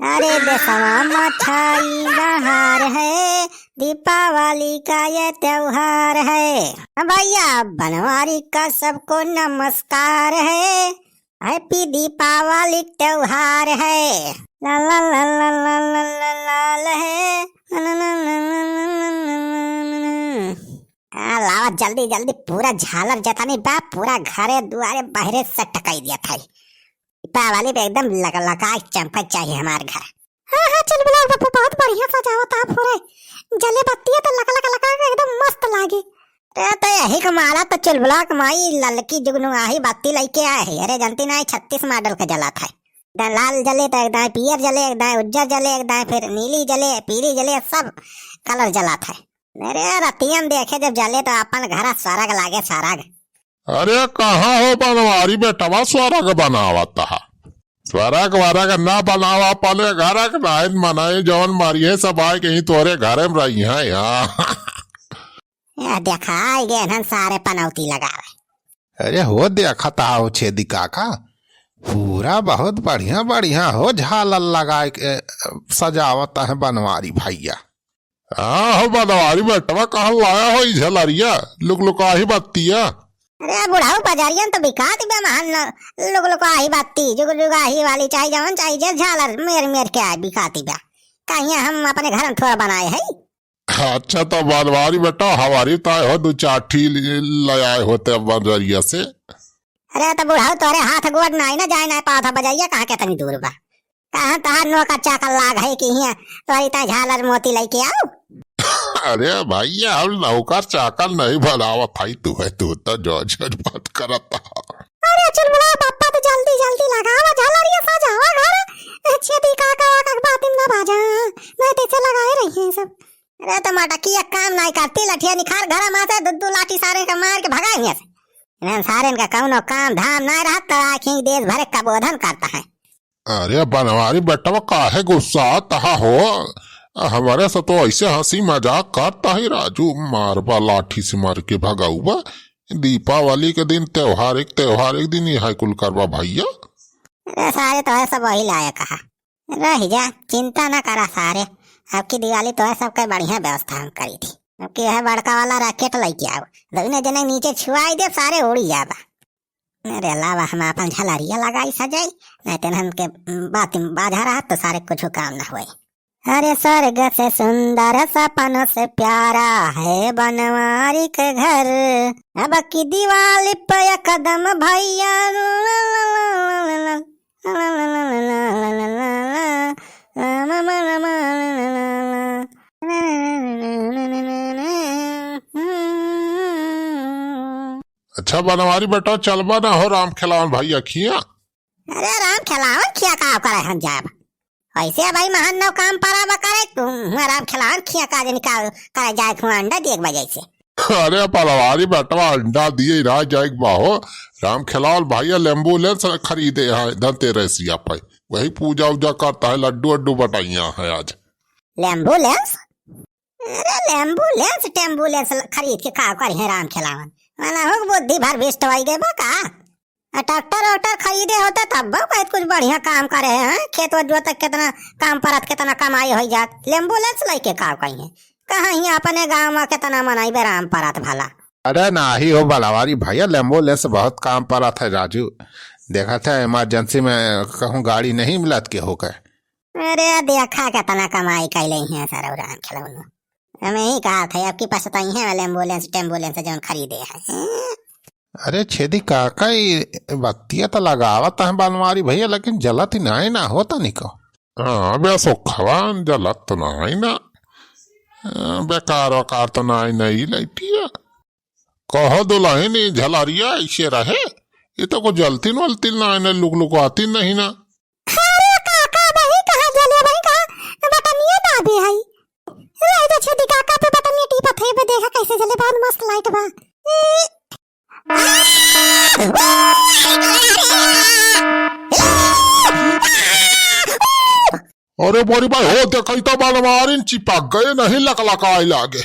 अरे देशवा मठाई बहार है, दीपावली का ये त्योहार है। भैया बनवारी का सबको नमस्कार है, हैप्पी दीपावली त्योहार है। ला ला ला ला ला ला ला लाल है। लावा जल्दी जल्दी पूरा झालर जतानी बा, पूरा घरे दुआरे बहरे से टकाई दिया था। दीपावली पे एकदम लगा चमका चाहिए हमारे घर। हाँ चल बुला बापू, बहुत बढ़िया सजावट आप हो रहे, जले बत्ती तो लगा एकदम मस्त लागे। तो यही कमाला तो चल बुला कमाई ललकी जुगनुआही बत्ती लेके आए है। अरे जानती ना 36 मॉडल का जला था। लाल जले तो एकदम पियर जले, एकदम उज्जर जले, एकदम फिर नीली जले, पीली जले, सब कलर जला था। अरे रतियन देखे जब जले तो अपन घर स्वर्ग लागे स्वर्ग। अरे कहाँ हो बनवारी बेटवा, स्वर्ग बनावता है। स्वर्ग वारग ना बनावा, पले घर नाइन मनाए जवन मारिये सब आए कहीं तोरे घरे में रही है यहाँ। देखा गए सारे पनौती लगा रहे। अरे हो देखता हो छेदी काका, पूरा बहुत बढ़िया बढ़िया हो झालर लगाए के सजावत है बनवारी भैया। हाँ हो बनवारी बेटवा, कहाँ लाया हो झलरिया लुकलुकाही बत्तिया। अरे बुढ़ाऊ बाजारिया तो बिका दी महान लुकलुकाही बत्ती जुगजुगाही वाली चाहिए जवन चाहिए झालर मेर के आए बिकाती बा। कहीं हम अपने घर में थोड़ा बनाए है। अच्छा तो बनवारी बेटा हमारी ताय हो 2-4 लाए होते बजरिया से। अरे तो बुढ़ाऊ तोरे हाथ गोड़ नहीं ना जाए ना पाता बजाइया कहाँ के तनी दूर बा। कहाँ तहार नौका चाकल लाग है कि हिया तोरी ता झालर मोती लेके आओ। अरे भैया हम नौकर चाकल नहीं बनावत भाई, तू तो जो बात करता। अरे चल बुला पापा तो जल्दी जल्दी लगावा झालरिया सजावा घर। छेदी काका का बात ना बाजा मैं तेरे लगाए रही है सब। अरे तो मटकी एक काम नहीं करती, लठिया निखार घर में से दुद्दू लाठी सारे का मार के भगाए यहाँ से। सारे का कौनो काम धाम नहीं रहा तो आखिर देश भर का बोधन करता है। अरे बनवारी बेटा काहे गुस्सा तहा हो, हमारे से तो ऐसे हंसी मजाक करता ही राजू, मारबा लाठी से मार के भगाऊबा। दीपावली के दिन त्योहार एक दिन यह कुल करवा भैया। अरे सारे तो सब वही लायक कहा रह जा, चिंता न करा सारे। आपकी दिवाली तो है सबका बढ़िया व्यवस्था हम करी थी। आपकी यह बड़का वाला रैकेट लेके आओ, जने जने नीचे छुआई दे सारे उड़ी जाबा। अरे अलावा हम अपन झलरिया लगाई सजाई, नहीं तो हमके बात बाधा रहा तो सारे कुछ काम न हुए। अरे स्वर्ग से सुंदर सपनों से प्यारा है बनवारी के घर, अब की दिवाली पे कदम भैया। अच्छा बनवारी बेटा चलबा ना हो राम खिलावन भैया खिया। अरे राम खिलावन खिया का करे हम जाब ऐसे भाई महान नौ काम पराबा करे तुम राम खिलावन खिया का निकाल करे जाए खुआ अंडा देख बजे से। अरे बनवारी बेटवा अंडा दिए रह जाए बाहो, राम खिलावन भैया एम्बुलेंस खरीदे है धनतेरसिया पे, वही पूजा उजा करता है, लड्डू अड्डू बटाइया है आज। एम्बुलेंस? अरे एम्बुलेंस टेम्बुलेंस खरीद के का करे राम खिलावन, माना हो बुद्धि भर बेस्ट हो गए बा का। ट्रैक्टर खरीदे होता तब बहुत कुछ बढ़िया काम करे हैं, खेत जोत कितना काम परत कितना कमाई हो जात। एम्बुलेंस लेके का कहीं कहाँ ही अपने गाँव में कितना मनाई बे राम परत भला। अरे नाही हो बनवारी भैया, एम्बुलेंस बहुत काम पड़ा था राजू, देखा था इमरजेंसी में कहूँ गाड़ी नहीं मिलत के हो गए। अरे देखा कितना कमाई कैले हैं सर राम खिलौना, हमें ही कहा था आपके पास तो है एम्बुलेंस टेम्बुलेंस जो खरीदे है। अरे छेदी काका बत्तिया तो लगावत है बनवारी भैया, लेकिन जलत ही नहीं ना होता निको। हाँ बे सुखवान जलत तो नहीं ना, बेकार वकार तो नहीं लैटिया। कहो दुल्हन झलरिया ऐसे रहे, ये तो को जलती वलती ना लुक आती नहीं ना। अरे काका भाई कहाँ जले भाई कहाँ बटनिया ना भी है राजा छेदी काका पे बटनिया टीपत है, देखा कैसे जले बहुत मस्त लाइट बा। अरे बोरी भाई हो देखई तो बनवारी चिपक गए नहीं लकलकाए लागे।